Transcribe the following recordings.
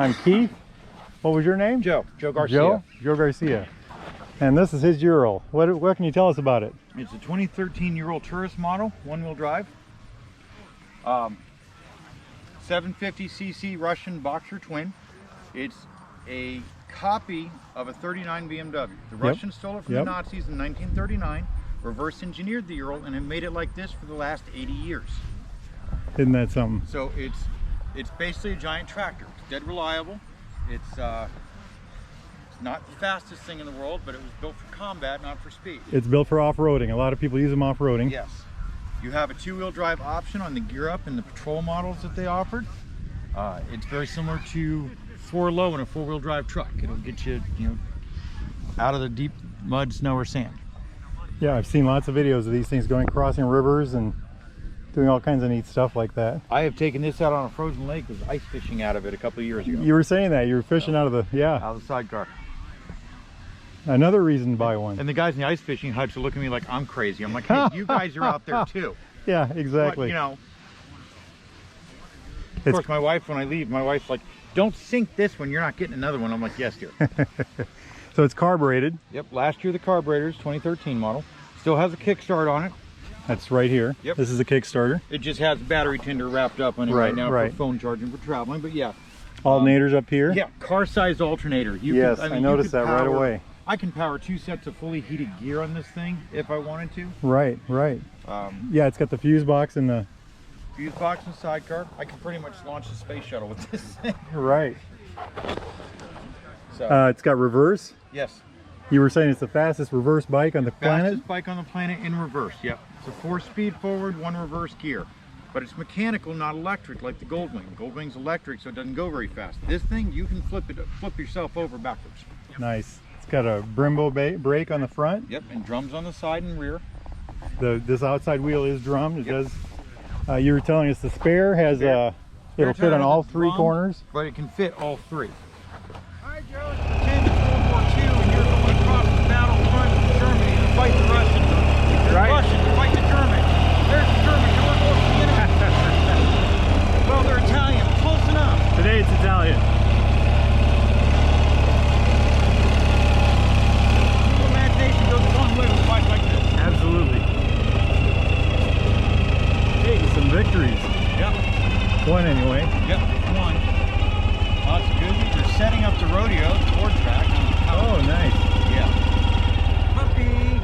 I'm Keith. What was your name? Joe Garcia. Joe Garcia. And this is his Ural. What can you tell us about it? It's a 2013 Ural tourist model, one-wheel drive. 750cc Russian boxer twin. It's a copy of a 39 BMW. The Russians stole it from the Nazis in 1939, reverse engineered the Ural, and have made it like this for the last 80 years. Isn't that something? So it's basically a giant tractor. It's dead reliable. It's not the fastest thing in the world, but it was built for combat, not for speed. It's built for off-roading. A lot of people use them off-roading. Yes. You have a two-wheel drive option on the gear up and the patrol models that they offered. It's very similar to 4Low in a four-wheel drive truck. It'll get you, out of the deep mud, snow, or sand. Yeah, I've seen lots of videos of these things crossing rivers and doing all kinds of neat stuff like that. I have taken this out on a frozen lake, was ice fishing out of it a couple of years ago. You were saying that you were fishing out of the out of the sidecar. Another reason to buy one. And the guys in the ice fishing huts are looking at me like I'm crazy. I'm like, hey, you guys are out there too. Yeah, exactly. But, of course, my wife, when I leave, my wife's like, don't sink this one, you're not getting another one. I'm like, yes, dear. So it's carbureted. Yep, last year the carburetor's 2013 model. Still has a kickstart on it. That's right here. Yep. This is a Kickstarter. It just has battery tender wrapped up on it right now for phone charging for traveling, but yeah. Alternators up here? Yeah, car-sized alternator. I noticed that right away. I can power 2 sets of fully heated gear on this thing if I wanted to. Right. Yeah, it's got the fuse box and the... Fuse box and sidecar. I can pretty much launch the space shuttle with this thing. Right. So, it's got reverse? Yes. You were saying it's the fastest reverse bike on the planet? Fastest bike on the planet in reverse, yep. It's a 4-speed forward, 1 reverse gear. But it's mechanical, not electric, like the Goldwing. Goldwing's electric, so it doesn't go very fast. This thing, you can flip yourself over backwards. Nice. It's got a Brembo brake on the front. Yep, and drums on the side and rear. This outside wheel is drummed. It does. You were telling us the spare has it'll fit on all 3 corners. But it can fit all 3. Hi, Joe. It's pretend it's World War II and you're going across the battlefront of Germany to fight the Russians. There's Russians to fight the Germans. There's the Germans. We're close to the enemy. Well, they're Italian. Close enough. Today it's Italian. Your imagination goes a long way with a bike like this. Absolutely. Hey, some victories. Yep. One anyway. Yep, 1. Lots of good news. They're setting up the rodeo, the board track. Oh, nice. Yeah. Puppy.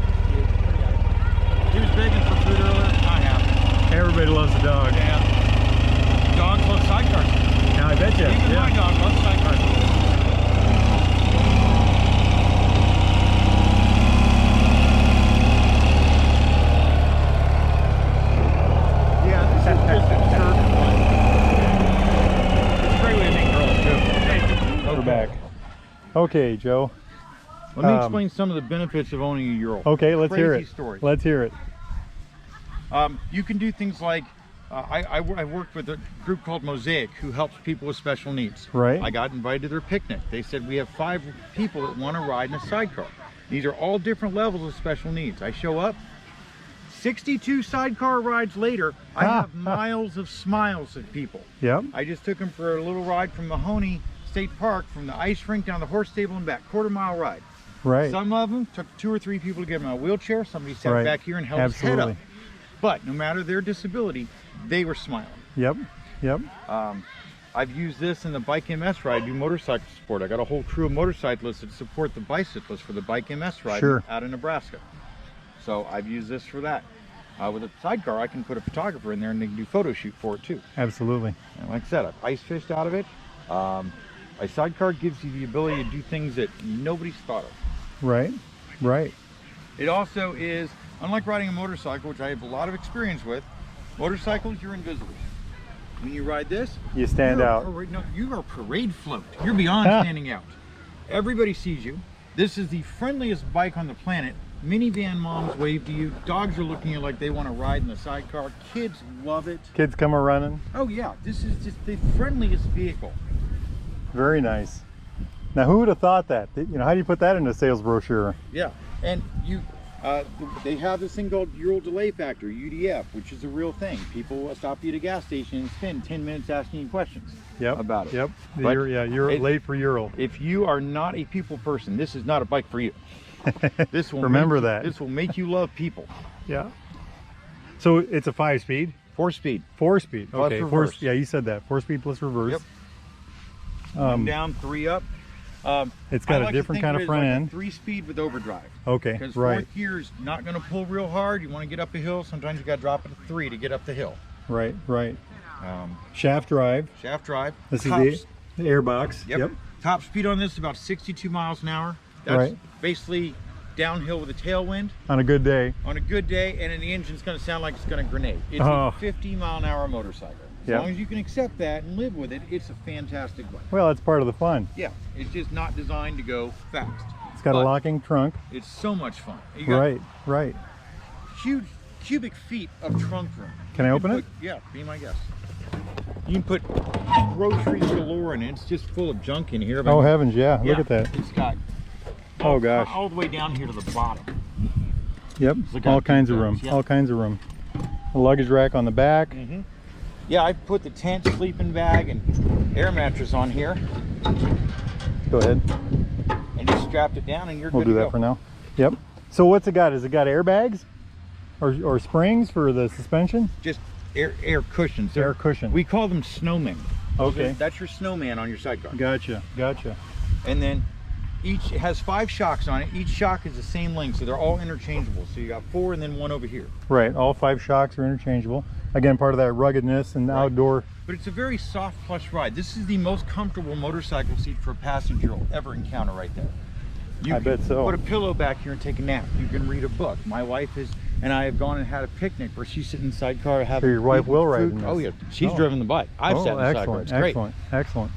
He was begging for food earlier. Not happy. Everybody loves the dog. Yeah. Dogs love sidecars. Now I bet you. Even my dog loves sidecars. Yeah, this is just a turf one. It's a great way to make girls too. Hey, We're back. Okay, Joe. Let me explain some of the benefits of owning a Ural. Okay, let's hear it. Stories. Let's hear it. You can do things like, I worked with a group called Mosaic who helps people with special needs. Right. I got invited to their picnic. They said, we have 5 people that want to ride in a sidecar. These are all different levels of special needs. I show up, 62 sidecar rides later, I have miles of smiles at people. Yep. I just took them for a little ride from Mahoney State Park, from the ice rink down the horse stable and back, 1/4 mile ride. Right. Some of them took 2 or 3 people to get them out of a wheelchair. Somebody sat back here and held his head up. But no matter their disability, they were smiling. Yep. I've used this in the Bike MS ride, do motorcycle support. I got a whole crew of motorcyclists that support the bicyclists for the Bike MS ride out of Nebraska. So I've used this for that. With a sidecar, I can put a photographer in there and they can do photo shoot for it too. Absolutely. And like I said, I've ice fished out of it. A sidecar gives you the ability to do things that nobody's thought of. Right. It also is, unlike riding a motorcycle, which I have a lot of experience with, motorcycles, you're invisible. When you ride this, you stand out. You are a parade float. You're beyond standing out. Everybody sees you. This is the friendliest bike on the planet. Minivan moms wave to you. Dogs are looking at you like they want to ride in the sidecar. Kids love it. Kids come running. Oh yeah, this is just the friendliest vehicle. Very nice. Now, who would have thought that? How do you put that in a sales brochure? Yeah, and They have this thing called Ural delay factor, UDF, which is a real thing. People will stop you at a gas station and spend 10 minutes asking you questions about it. Yep. But You're late for Ural. If you are not a people person, this is not a bike for you. This will Remember that. This will make you love people. Yeah. So it's a 5-speed? 4-speed. 4-speed. Plus Okay. reverse. Yeah, you said that. 4-speed plus reverse. Yep. 1 down, 3 up. It's got a different kind of front end. 3-speed with overdrive. Okay, Because right. 4th gear is not going to pull real hard. You want to get up a hill. Sometimes you got to drop it to 3 to get up the hill. Right, right. Shaft drive. This Tops. is the air box. Yep. Top speed on this is about 62 miles an hour. That's basically downhill with a tailwind. On a good day. On a good day, and then the engine's going to sound like it's going to grenade. It's a 50-mile-an-hour motorcycle. As long as you can accept that and live with it, it's a fantastic bike. Well, that's part of the fun. Yeah, it's just not designed to go fast. It's got a locking trunk. It's so much fun. You got Right. Huge cubic feet of trunk room. Can I open it? Yeah, be my guest. You can put groceries galore in it. It's just full of junk in here. Oh heavens, yeah. Look at that. It's got oh gosh, all the way down here to the bottom. Yep, all kinds of room. All kinds of room. A luggage rack on the back. Yeah, I put the tent, sleeping bag, and air mattress on here. Go ahead. And you strapped it down, and you're good to go. We'll do that for now. Yep. So what's it got? Has it got airbags or springs for the suspension? Just air cushions. Air cushion. We call them snowmen. Okay. That's your snowman on your sidecar. Gotcha. And then each has 5 shocks on it. Each shock is the same length, so they're all interchangeable. So you got 4 and then 1 over here. Right. All 5 shocks are interchangeable. Again, part of that ruggedness and outdoor. But it's a very soft, plush ride. This is the most comfortable motorcycle seat for a passenger you'll ever encounter right there. I bet so. Put a pillow back here and take a nap. You can read a book. My wife and I have gone and had a picnic where she's sitting in the sidecar having. So your wife will ride in this? Oh yeah, she's driven the bike. I've sat in the sidecar. It's great. Excellent.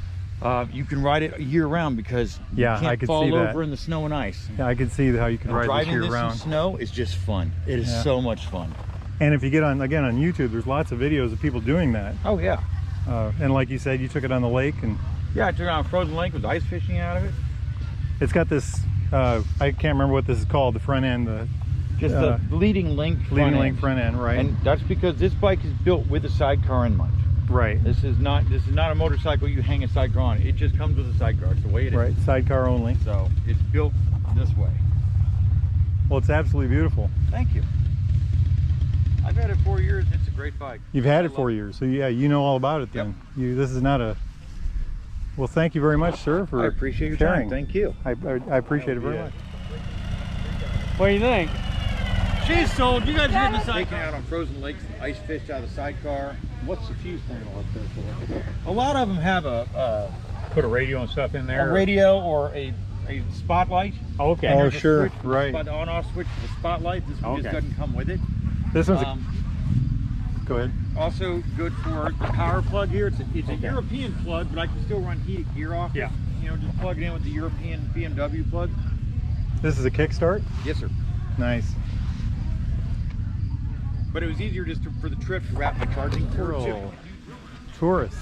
You can ride it year round because you can't I could fall see over that. in the snow and ice. Yeah, I can see how you can ride this year driving round. this in snow is just fun. It is so much fun. And if you get on YouTube, there's lots of videos of people doing that. Oh yeah. And like you said, you took it on the lake and. Yeah, I took it on a frozen lake with ice fishing out of it. It's got this. I can't remember what this is called. The front end. Just the leading link front end, right? And that's because this bike is built with a sidecar in mind. Right. This is not a motorcycle you hang a sidecar on. It just comes with a sidecar. It's the way it is. Right. Sidecar only. So it's built this way. Well, it's absolutely beautiful. Thank you. I've had it 4 years. It's a great bike. You've had it 4 years, so yeah, you know all about it then. Yep. This is not a. Well, thank you very much, sir, for I appreciate your sharing. time. Thank you. I appreciate it very much. What do you think? She's sold. You guys are getting the sidecar. Taking out on frozen lakes, ice fished out of the sidecar. What's the fuse panel up there for? A lot of them have Put a radio and stuff in there? a radio or a spotlight. Oh, okay. Oh, There's a sure. switch, Right. But the on-off switch for the spotlight. This one just doesn't come with it. This one's go ahead. Also good for the power plug here. It's a European plug, but I can still run heated gear off. Yeah. You know, just plug it in with the European BMW plug. This is a kickstart? Yes, sir. Nice. But it was easier just for the trip to wrap the charging cord too. Tourist.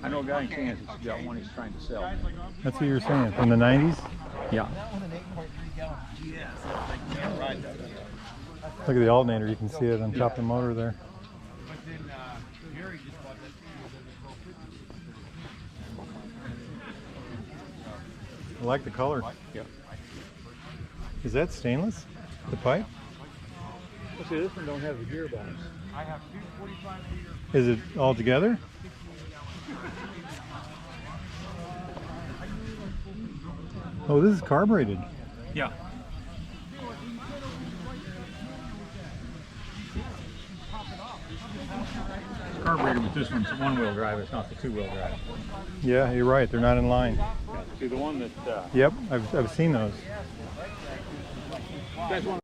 I know a guy in Kansas who's got one he's trying to sell. That's what you're saying. From the 90s? Yeah. Look at the alternator. You can see it on top of the motor there. I like the color. Yeah. Is that stainless? The pipe? Well, see, this one don't have the gearbox. I have two 45 liter. Is it all together? Oh, this is carbureted. Yeah. It's carbureted, but this one's one-wheel drive. It's not the two-wheel drive. Yeah, you're right. They're not in line. See, the one that... Yep, I've seen those. You guys want